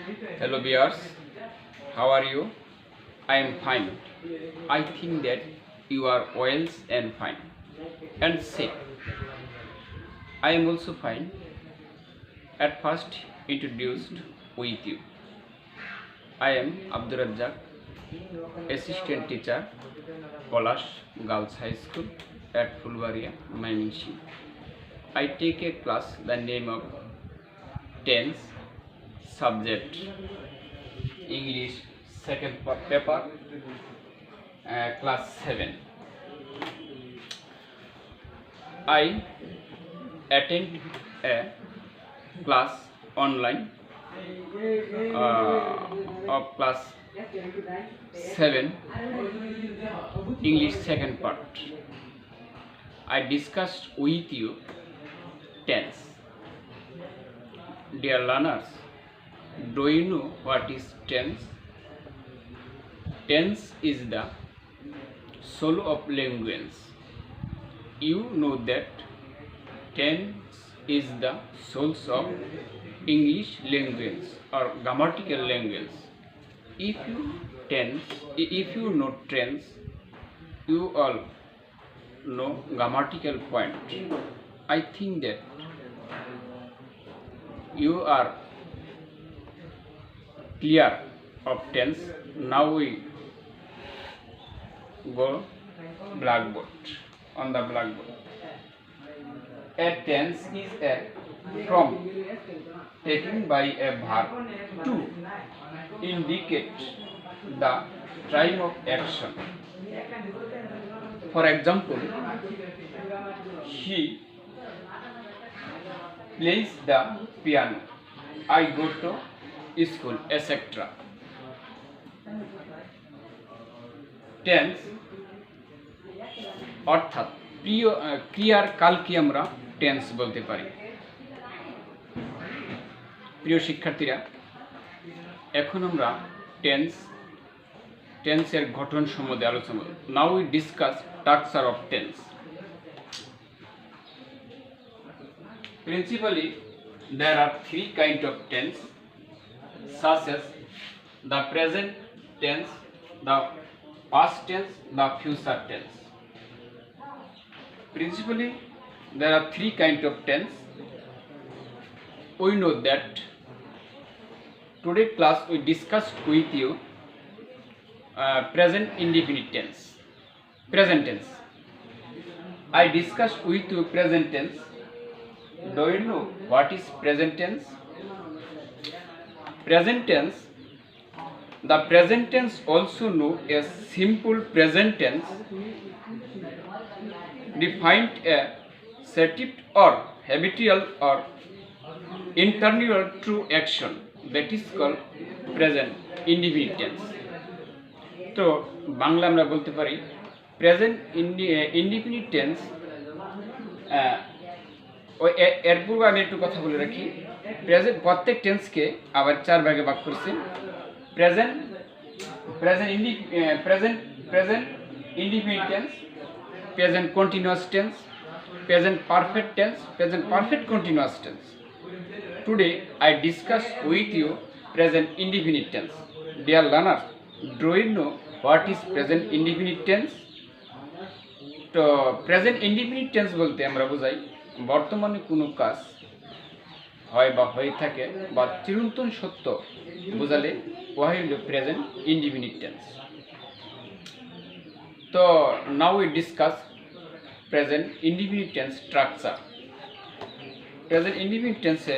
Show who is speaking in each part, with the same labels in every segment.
Speaker 1: Hello viewers, how are you? I am fine. I think that you are well and fine and safe. I am also fine. At first introduced with you. I am Abdur Razzaq, assistant teacher, Polash Girls High School at Fulbaria, Mymensingh. I take a class the name of tense subject English second paper class 7. I attend a class online of class 7 English second part. I discussed with you tense. Dear learners, do you know what is tense? Tense is the soul of language. You know that tense is the soul of English language or grammatical language. If you know tense, you all know grammatical point. I think that you are clear of tense. Now we go on the blackboard. A tense is a from taken by a verb to indicate the time of action. For example, he plays the piano, I go to school, etc. Tense অর্থাৎ ক্রিয়ার কালকে আমরা tense বলতে পারি। প্রিয় শিক্ষার্থীরা, এখন আমরা টেন্সের গঠন সম্বন্ধে আলোচনা করব। নাও we discuss structure of tense. Principally, there are three kinds of tense, such as the present tense, the past tense, the future tense. Principally, there are three kinds of tense. We know that today class we discussed with you present indefinite tense. Present tense. I discussed with you present tense. Do you know what is present tense? Present tense, the present tense also known as simple present tense, defined a static or habitual or internal true action that is called present indefinite tense. তো বাংলা আমরা বলতে পারি present indefinite tense. এর পূর্বে আমি একটু কথা বলে রাখি, প্রত্যেক টেন্সকে আবার চার ভাগে ভাগ করছি। Present indefinite tense, present continuous tense, present perfect tense, present perfect continuous tense. Today I discuss with you present indefinite tense. Dear learners, do you know what is present indefinite tense? তো present indefinite tense বলতে আমরা বোঝাই বর্তমানে কোনো কাজ হয় বা হয়ে থাকে বা চিরন্তন সত্য বোঝালে ওয়াই হল প্রেজেন্ট ইনডিফিনিট টেন্স। তো now we discuss present indefinite tense structure. Present indefinite টেন্সে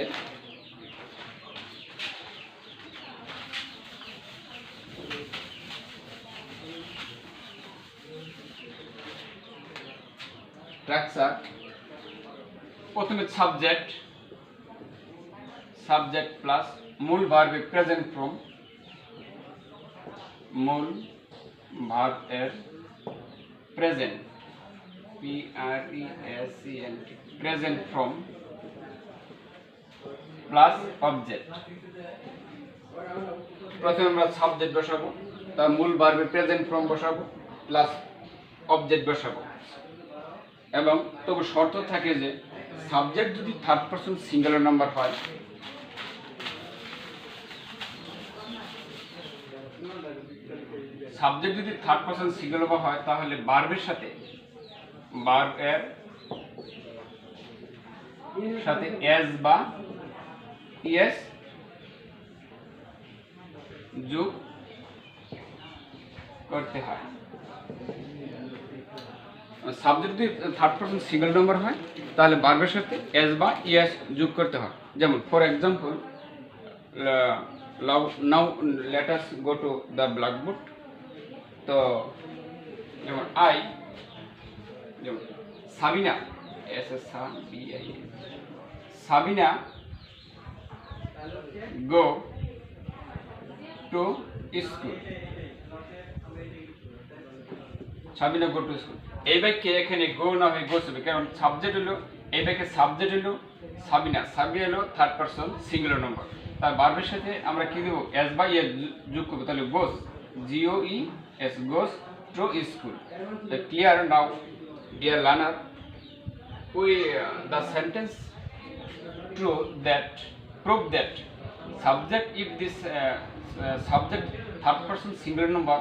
Speaker 1: স্ট্রাকচার প্রথমে সাবজেক্ট প্লাস মূল ভার্বে প্রেজেন্ট ফ্রম, মূল ভার্ব এর present PRESENT present form plus object. প্রথমে আমরা সাবজেক্ট বসাবো, তার মূল ভার্বে প্রেজেন্ট ফ্রম বসাবো প্লাস অবজেক্ট বসাবো। এবং তবু শর্ত থাকে যে সাবজেক্ট যদি থার্ড পারসন সিঙ্গুলার নাম্বার হয় সাবজেক্ট যদি থার্ড পারসন সিঙ্গুলার নাম্বার হয় তাহলে ভার্বের সাথে এস বা ইএস যোগ করতে হয়। সাবজেক্ট যদি থার্ড পারসন সিঙ্গেল নাম্বার হয় তাহলে ভার্বের সাথে এস বা ইএস যোগ করতে হয়। যেমন for example, now let us go to the blackboard. তো যেমন যেমন Sabina, Sabina go to school. Sabina go to school. এই বাক্যে এখানে গো না হয়ে গোস হবে, কারণ সাবজেক্ট হলো এই বাক্যে সাবজেক্ট হলো সাবিনা, হলো থার্ড পারসন সিঙ্গুলার নাম্বার। তার ভার্বের সাথে আমরা কি দেবো? এস বা ইএস যোগ করবো, তাহলে গোস, GOES, goes to school. Clear now deer learner? The sentence prove that subject, if this subject third person singular number,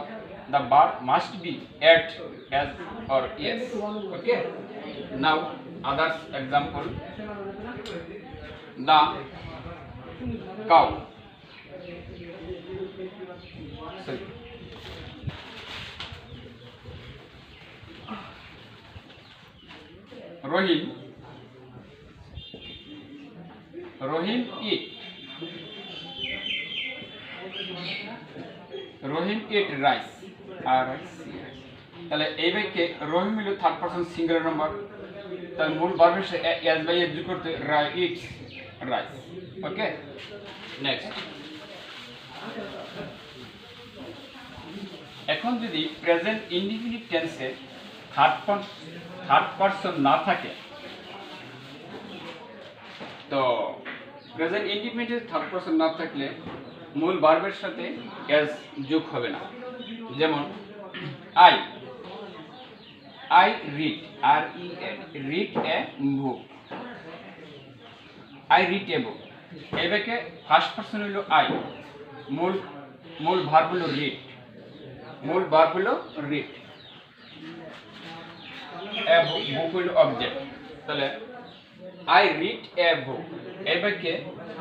Speaker 1: the verb must be at, as, or yes. Okay. Now others example, the cow. Sorry. Rohim eat rice. তাহলে এই বাক্যে রহিম হলো third person singular number, তার মূল ভার্বের সাথে S by S যোগ করতে ইটস রাইস। ওকে, নেক্সট। এখন যদি প্রেজেন্ট ইনডিফিনিট টেন্সে থার্ড পারসন না থাকে, তো প্রেজেন্ট ইনডিফিনিট থার্ড পারসন না থাকলে মূল ভার্বের সাথে এস যোগ হবে না। যেমন I read, read a book. I read a book. এই বাক্যে ফার্স্ট পারসন হলো আই, মূল ভার্ব হলো রিড, এ বুক হলো অবজেক্ট। তাহলে I read a book, এই বাক্যে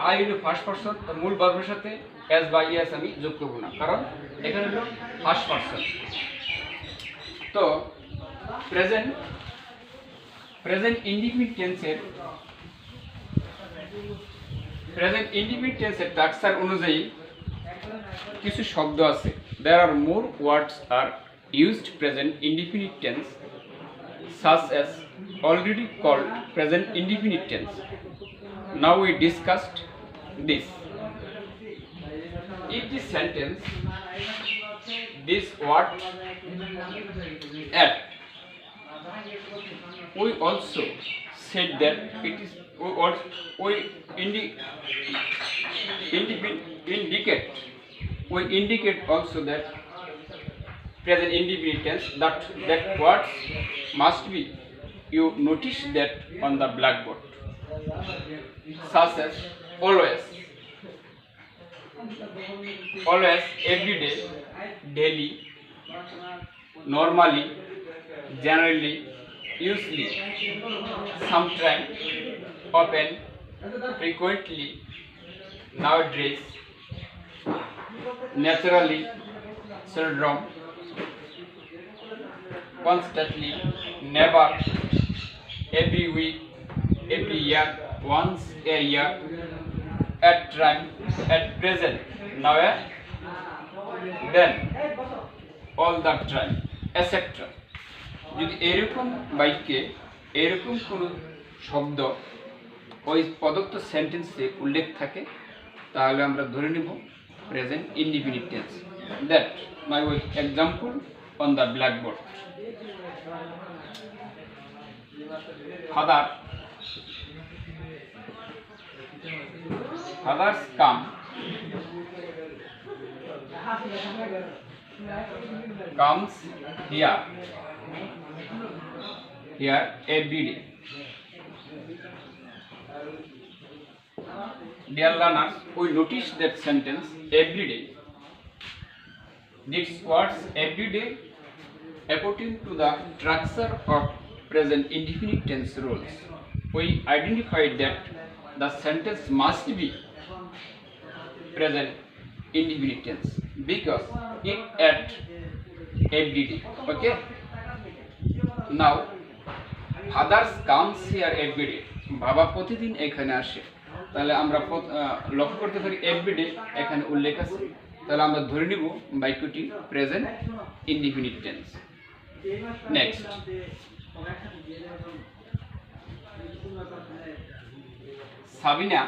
Speaker 1: আই হলো ফার্স্ট পারসন, মূল ভার্বের সাথে এস বা ইএস আমি যোগ করব না, কারণ এখানে হলো ফার্স্ট পারসন। তো প্রেজেন্ট ইনডিফিনিট টেন্সের স্ট্রাকচার অনুযায়ী কিছু শব্দ আছে। There are more words are used present indefinite tense, such as already called present indefinite tense. Now we discussed this. If the sentence this word at, we also said that it is we indicate also that present indefinite tense, that words must be, you notice that on the blackboard, such as always, every day, daily, normally, generally, usually, sometimes, often, frequently, nowadays, naturally, seldom, constantly, never, every week, every year, once a year, at time, at present, now, then, all the time, etc. যদি এরকম বাক্যে এরকম কোনো শব্দ ওই প্রদত্ত সেন্টেন্সে উল্লেখ থাকে তাহলে আমরা ধরে নেব present indefinite tense. That my example on the blackboard. Fathers comes here every day. Dear learners, we notice that sentence every day. these words every day according to the structure of present indefinite tense rules. We identified that the sentence must be present indefinite tense because it at every day. Okay. Now, fathers comes here every day. বাবা প্রতিদিন এখানে আসে। তাহলে আমরা লক্ষ্য করতে পারি everyday এখানে উল্লেখ আছে। তাহলে আমরা ধরে নিব বাক্যটি present indefinite tense. Next, Sabina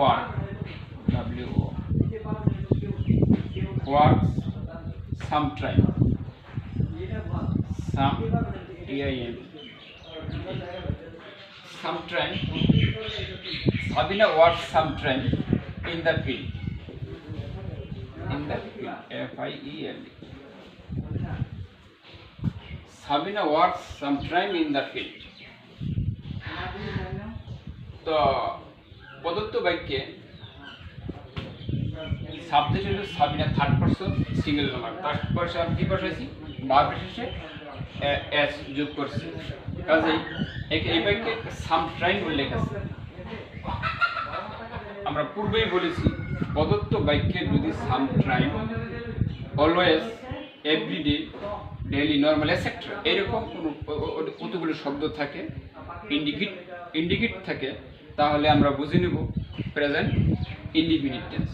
Speaker 1: work works sometime Sabina works sometime in the field FIELD. Sabina works sometime in the field. তো প্রদত্ত বাক্যে সাবজেক্ট হলো Sabina, third person single number, first person কি বসাইছি ভার্ব শেষে এস যোগ করছি, কাজেই এই বাক্যে সামটাইম উল্লেখ আছে। আমরা পূর্বেই বলেছি প্রদত্ত বাক্যে যদি sometime, always, everyday, daily, normal, etcetera এরকম কতগুলো শব্দ থাকে, ইন্ডিকেট থাকে, তাহলে আমরা বুঝে নেব প্রেজেন্ট ইনডিফিনিট টেন্স।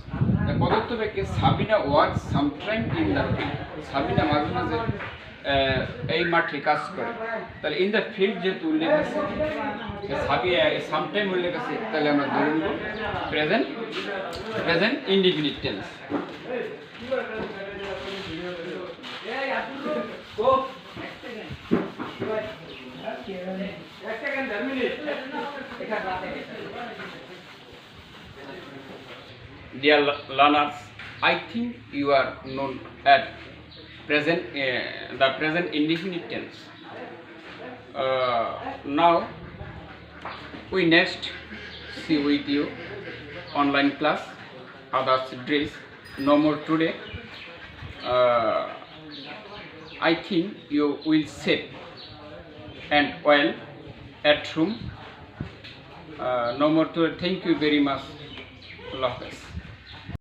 Speaker 1: প্রদত্ত বাক্যে Sabina works sometime in the field, Sabina মাঝে মাঝে এই মাঠে কাজ করে, তাহলে ইন দ্য ফিল্ড যেহেতু উল্লেখ আছে, সামটাইম উল্লেখ আছে, তাহলে আমরা ধরে নেব present indefinite tense. Dear learners, I think you are known at the present indefinite tense. Now we next see with you online class, others dress, no more today. I think you will safe and well at home. No more today. Thank you very much. Allah Hafiz.